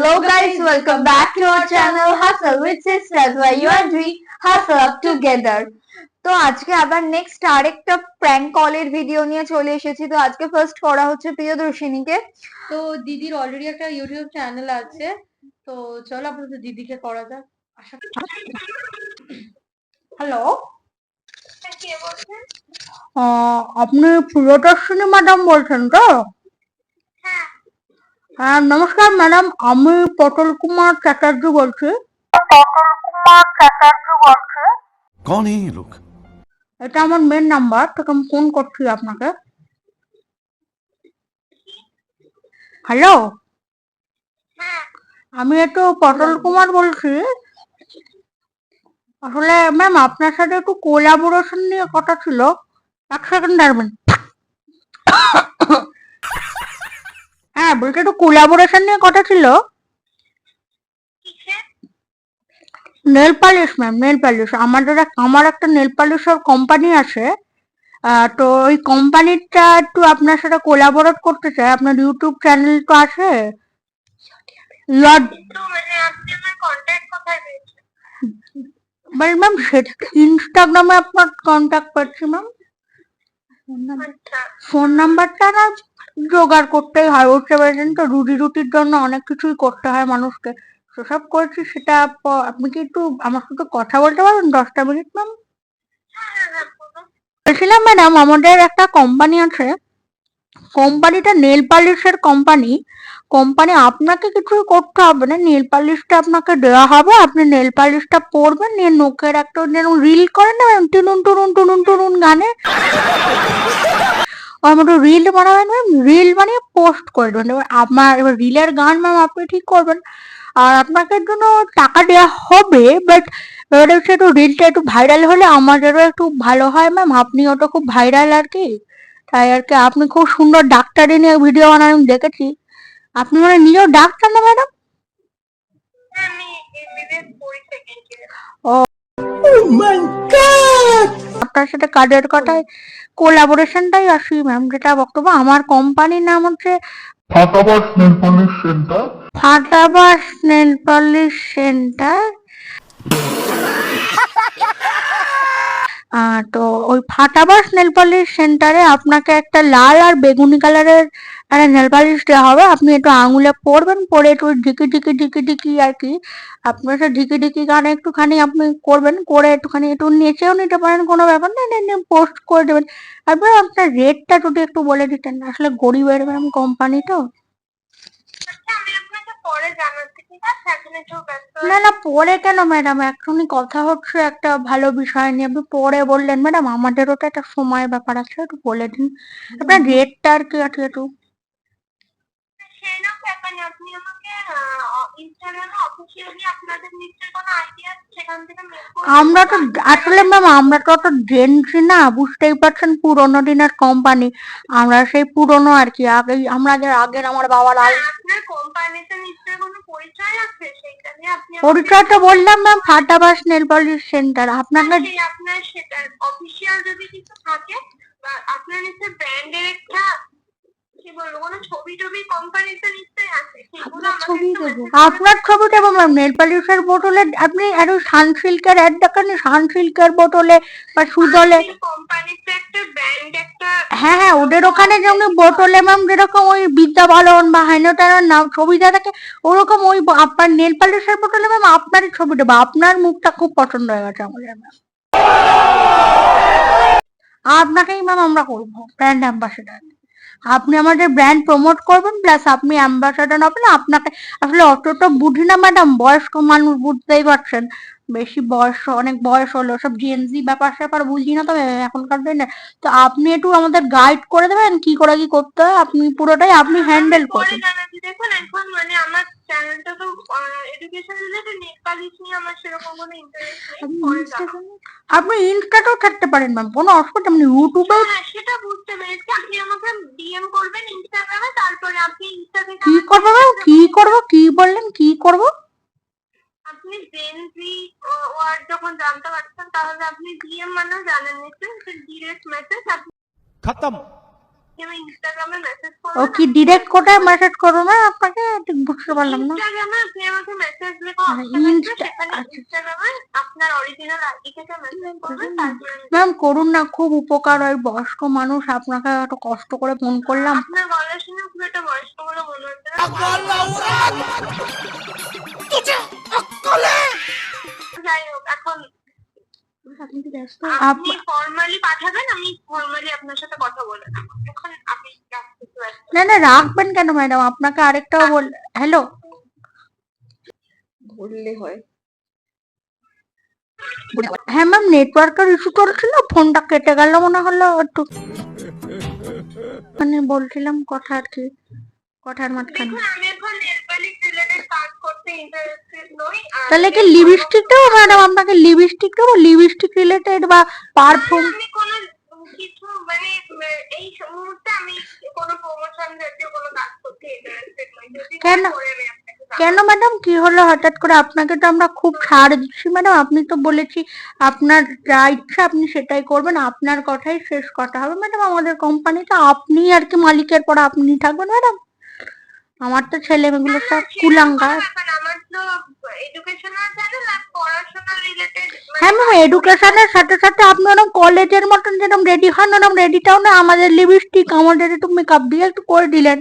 Hello guys, welcome back to our channel Hustle with Sisters where you are doing hustle up together. তো আজকে আবার next আরেকটা prank কলের video নিয়ে চলে এসেছি। তো আজকে ফার্স্ট করা হচ্ছে প্রিয়দর্শিনীকে। তো দিদির অলরেডি একটা ইউটিউব চ্যানেল আছে, তো চলো আপনাদের দিদিকে করা যাক। আশা হ্যালো, কে বলছেন? আপনি প্রিয়দর্শিনী ম্যাডাম বলছেন তো? হ্যাঁ নমস্কার ম্যাডাম, আমি পটল কুমার চ্যাটার্জি বলছি। कौन है ये लोग? এটা আমার মেন নাম্বার থেকে আমি ফোন করছি আপনাকে। হ্যালো, আমি একটু পটল কুমার বলছি। আসলে ম্যাম আপনার সাথে একটু কোলাবোরেশন নিয়ে কথা ছিল। এক সেকেন্ড দাঁড়াবেন। হ্যাঁ বলছি একটু কোলাবোরেশন নিয়ে কথা ছিল। Nail polish ma'am, nail polish আমার একটা নেল পালিশের কোম্পানি আছে। তো ওই কোম্পানিটা একটু আপনার সাথে কোলাবোরেট করতে চাই। আপনার ইউটিউব চ্যানেল তো আছে। ম্যাম ইনস্টাগ্রামে আপনার কন্ট্যাক্ট পাচ্ছি ম্যাম। ফোন নাম্বারটা না জোগাড় করতেই হয়, বুঝতে পেরেছেন তো, রুটির জন্য অনেক কিছুই করতে হয় মানুষকে। সেসব করেছি, সেটা আপনি কি একটু আমার সাথে কথা বলতে পারবেন 10টা মিনিট ম্যাম? বলছিলাম ম্যাডাম আমাদের একটা কোম্পানি আছে, কোম্পানিটা নেল পালিশের কোম্পানি আপনাকে কিছুই করতে হবে না, নেল পালিশটা আপনাকে দেওয়া হবে, আপনি নেল পালিশটা পরবেন, নিয়ে নখের একটা রিল করে না টুনুন টুনুন টুনুন টুনুন গানে ওর মতো রিল বানাবেন ম্যাম, রিল বানিয়ে পোস্ট করে দেবেন। এবার আমার এবার রিলের গান ম্যাম আপনি ঠিক করবেন, আর আপনাকে জন্য টাকা দেওয়া হবে, বাট এবার হচ্ছে একটু রিলটা একটু ভাইরাল হলে আমাদেরও একটু ভালো হয় ম্যাম। আপনিও তো খুব ভাইরাল আর কি, তাই আর কি। আপনি খুব সুন্দর ডাক্তারি নিয়ে ভিডিও বানান আমি দেখেছি। আপনি মানে নিজেও ডাক্তার না ম্যাডাম? ও মাই গড, আপনার সাথে কাজের কথায় কোলাবোরেশনটাই আসি ম্যাম। যেটা বক্তব্য, আমার কোম্পানির নাম হচ্ছে Phatabas nail polish centre. Phatabas nail polish centre. তো ওই ফাটাবাস নেল পালিশ সেন্টারে আপনাকে একটা লাল আর বেগুনি কালারের একটা নেল পালিশ দেওয়া হবে। আপনি একটু আঙুলে পরবেন, পরে একটু ঢিকি ঢিকি ঢিকি ঢিকি আর কি, আপনার সাথে ঢিকি ঢিকি গানে একটুখানি আপনি করবেন, করে একটুখানি একটু নেচেও নিতে পারেন, কোনো ব্যাপার না, পোস্ট করে দেবেন। তারপরে আপনার রেটটা যদি একটু বলে দিতেন, আসলে গরিবের ম্যাম কোম্পানি তো। না না পরে কেন ম্যাডাম, এখনই কথা হচ্ছে একটা ভালো বিষয় নিয়ে, আপনি পরে বললেন ম্যাডাম, আমাদেরও তো একটা সময় ব্যাপার আছে, একটু বলে দিন আপনার রেটটা আর কি আছে একটু। আমরা তো আসলে ম্যাম আমরা তো অত জেনছি না, বুঝতেই পারছেন, পুরোনো দিনের কোম্পানি, আমরা সেই পুরোনো আর কি, আগেই আমাদের আগের আমার বাবা লাল। পরিচয় তো বললাম ম্যাম, ফাটাবাস নেল পলিশ সেন্টার। আপনাকে আপনার সেটা অফিশিয়াল যদি কিছু থাকে বা আপনার নিচে ব্র্যান্ডের একটা কি বলবো কোনো ছবি টবি কোম্পানিতে নিশ্চয়ই আছে, সেগুলো ছবি দেবো। আপনার ছবি দেবো ম্যাম, নেল পলিশের বোতলে আপনি একটু সানসিল্কের অ্যাড দেখেন, সানসিল্কের বোতলে বা সুদলে কোম্পানিতে একটা ব্র্যান্ড একটা। হ্যাঁ হ্যাঁ ওদের ওখানে যেমন বোতলে ম্যাম যেরকম ওই বিদ্যা বালন বা হাইনোটার নাম ছবিটা থাকে, ওরকম ওই আপনার নেল পলিশের বোতলে ম্যাম আপনারই ছবি দেবো। আপনার মুখটা খুব পছন্দ হয়ে গেছে আমাদের ম্যাম, আপনাকেই ম্যাম আমরা করবো ব্র্যান্ড অ্যাম্বাসেডার। আপনি আমাদের ব্র্যান্ড প্রমোট করবেন, প্লাস আপনি অ্যাম্বাসাডার হবেন। আপনাকে আসলে অতটা বুঝি না ম্যাডাম, বয়স্ক মানুষ বুঝতেই পারছেন, বেশি বয়স অনেক বয়স হলো সব জিএনজি ব্যাপার স্যাপার বুঝি না তো এখনকার দিনে। তো আপনি একটু আমাদের গাইড করে দেবেন কি করে কি করতে হয়, আপনি পুরোটাই আপনি হ্যান্ডেল করবেন। দেখুন এখন মানে আমার চ্যানেলটা তো এডুকেশন রিলেটেড, নেল পালিশ নিয়ে আমার সেরকম কোনো ইন্টারেস্ট নেই। আপনি ইনস্টাতেও থাকতে পারেন ম্যাম, কোনো অসুবিধা নেই, ইউটিউবে। সেটা বুঝতে পেরেছি, আপনি আমাকে ডিএম করবেন ইনস্টাগ্রামে, তারপরে আপনি ইনস্টা থেকে কি করবো ম্যাম, কি করবো, কি বললেন, কি করব? আপনি জেনজি ওয়ার্ড যখন জানতে পারছেন তাহলে আপনি ডিএম মানে জানেন নিশ্চয়ই, ডিরেক্ট মেসেজ। खत्म। আপনি আমার ইনস্টাগ্রামে মেসেজ ও করবেন। কি ডিরেক্ট কোটায় মেসেজ করবো না আপনাকে? ঠিক বুঝতে পারলাম না। ইনস্টাগ্রামে আপনি আমাকে মেসেজ লিখে সেখানে ইনস্টাগ্রামে আপনার অরিজিনাল আইডি থেকে মেসেজ করবেন, তারপরে ম্যাম করুন না, খুব উপকার হয়, বয়স্ক মানুষ, আপনাকে এত কষ্ট করে ফোন করলাম। আপনার গলা শুনে খুব একটা বয়স্ক বলে মনে হচ্ছে না। যাই হোক, এখন আপনি ফর্মালি পাঠাবেন, আমি ফর্মালি আপনার সাথে কথা বলে নেবো। এখন আপনি না না রাখবেন কেন ম্যাডাম? আপনাকে আরেকটাও বল, হ্যালো বললে হয়। হ্যাঁ ম্যাম, নেটওয়ার্কের ইস্যু চলছিল, ফোনটা কেটে গেল মনে হলো একটু, মানে বলছিলাম কথা আর কি, কথার মাঝখানে। আমি এখন নেল পলিশ রিলেটেড কাজ করতে ইন্টারেস্টেড নই। তাহলে কি লিপস্টিক দেবো ম্যাডাম আপনাকে? লিপস্টিক দেবো, লিপস্টিক রিলেটেড বা পারফিউম? আমি কোনো কিছু মানে এই মুহূর্তে আমি কোনো প্রমোশন জাতীয় কোনো কাজ করতে ইন্টারেস্টেড নই। কেন কেন ম্যাডাম, কি হলো হঠাৎ করে? আপনাকে তো আমরা খুব ছাড় দিচ্ছি ম্যাডাম, আপনি তো বলেছি আপনার যা ইচ্ছা আপনি সেটাই করবেন, আপনার কথাই শেষ কথা হবে ম্যাডাম। আমাদের কোম্পানিতে আপনি আর কি মালিকের পর আপনি থাকবেন ম্যাডাম। আমার তো ছেলে মেয়েগুলো সব কুলাঙ্গার। আমার তো এডুকেশনাল চ্যানেল আর পড়াশোনা রিলেটেড। হ্যাঁ ম্যাম, এডুকেশনের সাথে সাথে আপনি ওরকম কলেজের মতন যেরকম রেডি হন ওরকম রেডিটাও না, আমাদের লিপস্টিক আমাদের একটু মেকআপ দিয়ে একটু করে দিলেন,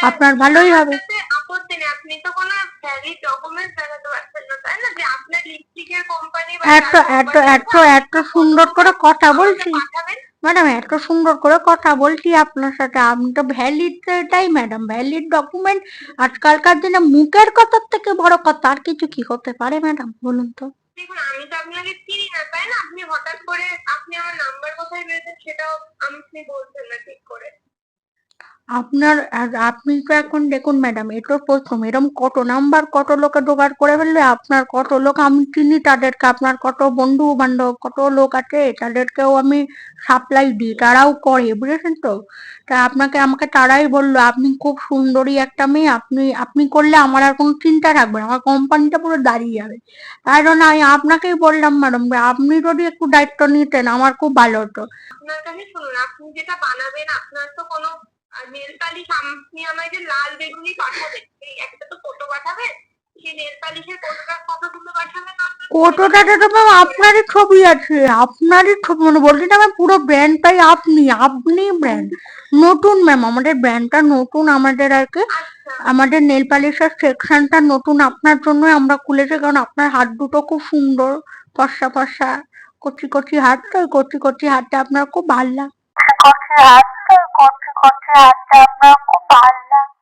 আপনার ভালোই হবে। আপত্তি নেই, আপনি তো কোনো ভ্যালিড ডকুমেন্টস দেখাতে পারছেন না, তাই না? যে আপনার লিপস্টিকের কোম্পানি বা এত এত এত এত সুন্দর করে কথা বলছি ম্যাডাম, এত সুন্দর করে কথা বলছি আপনার সাথে, আপনি তো ভ্যালিড, এটাই ম্যাডাম ভ্যালিড ডকুমেন্ট। আজকালকার দিনে মুখের কথার থেকে বড় কথা আর কিছু কি হতে পারে ম্যাডাম, বলুন তো? দেখুন, আমি তো আপনাকে চিনি না, তাই না? আপনি হঠাৎ করে আপনি আমার নাম্বার কোথায় পেয়েছেন সেটাও আপনি বলছেন না ঠিক করে। আপনি তো এখন দেখুন ম্যাডাম, এটা প্রথম, এরকম কত নাম্বার কত লোকে জোগাড় করে ফেললে, আপনার কত লোক আমি চিনি তাদেরকে, আপনার কত বন্ধু বান্ধব কত লোক আছে তাদেরকেও আমি সাপ্লাই দিই, তারাও করে, বুঝেছেন তো? তা আপনাকে আমাকে তারাই বললো আপনি খুব সুন্দরী একটা মেয়ে, আপনি আপনি করলে আমার আর কোনো চিন্তা থাকবে না, আমার কোম্পানিটা পুরো দাঁড়িয়ে যাবে। তাই জন্য আমি আপনাকেই বললাম ম্যাডাম, আপনি যদি একটু দায়িত্ব নিতেন আমার খুব ভালো হতো। আপনার কাছে শুনুন, আপনি যেটা বানাবেন, আপনার তো কোনো নেল পালিশ, আপনি আমাকে লাল বেগুনি পাঠাবেন, এই একটা তো ফটো পাঠাবেন, সেই নেল পালিশের ফটোগুলো পাঠাবেন। ফটোটাতে তো ম্যাম আপনারই ছবি আছে, আপনারই ছবি, মানে বলছি না ম্যাম, পুরো ব্র্যান্ডটাই আপনি, আপনি ব্র্যান্ড নতুন ম্যাম, আমাদের ব্র্যান্ডটা নতুন, আমাদের আর কি আমাদের নেল পালিশের সেকশনটা নতুন, আপনার জন্য আমরা খুলেছি, কারণ আপনার হাত দুটো খুব সুন্দর, ফর্সা ফর্সা কচি কচি হাত, তো ওই কচি কচি হাতটা আপনার খুব ভালো লাগে, কচি হাত, তো ওই কচি কচি হাতটা আপনার খুব ভালো লাগে।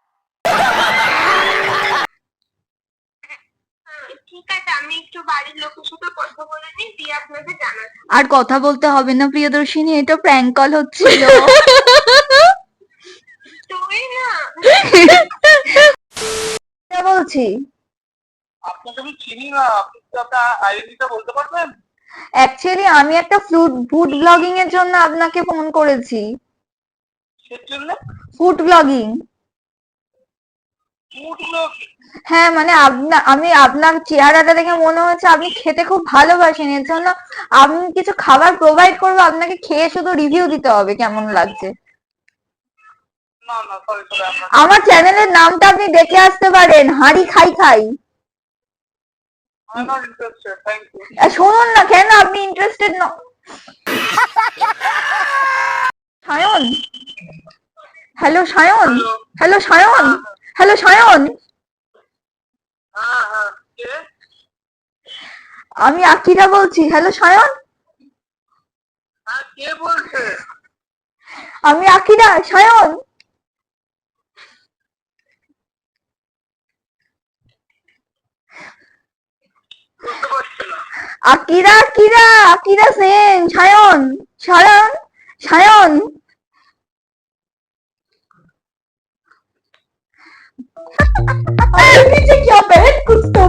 ঠিক আছে, আমি একটু বাড়ির লোকের সাথে কথা বলে নিই, দিয়ে আপনাকে জানাচ্ছি। আর কথা বলতে হবে না প্রিয়দর্শিনী, এটা প্র্যাঙ্ক কল হচ্ছিল। তুই না বলছি আপনাকে আমি চিনি না, আপনি কি আপনার আইডেন্টিটা বলতে পারবেন? অ্যাকচুয়ালি আমি একটা ফুড ব্লগিং এর জন্য আপনাকে ফোন করেছি। সের জন্য ফুড ব্লগিং। হ্যাঁ, মানে আমি আপনার চেহারাটা দেখে মনে হচ্ছে আপনি খেতে খুব ভালোবাসেন, এর জন্য আমি কিছু খাবার প্রোভাইড করবো, আপনাকে খেয়ে শুধু রিভিউ দিতে হবে কেমন লাগছে। না না, সরি সরি, আমার চ্যানেলের নামটা আপনি দেখে আসতে পারেন, হাঁড়ি খাই খাই। I am not interested, thank you. শুনুন না, কেন আপনি ইন্টারেস্টেড ন? Sayan, hello Sayan, hello Sayan, hello Sayan, হ্যাঁ হ্যাঁ, কে? আমি আকিরা বলছি। হ্যালো সায়ন, হ্যাঁ, কে বলছে? আমি আকিরা। সায়ন, বুঝতে পারছি না। Akira Akira Akira Sen. Sayan, Sayan, Sayan. अरे पीछे क्या बहन कुछ तो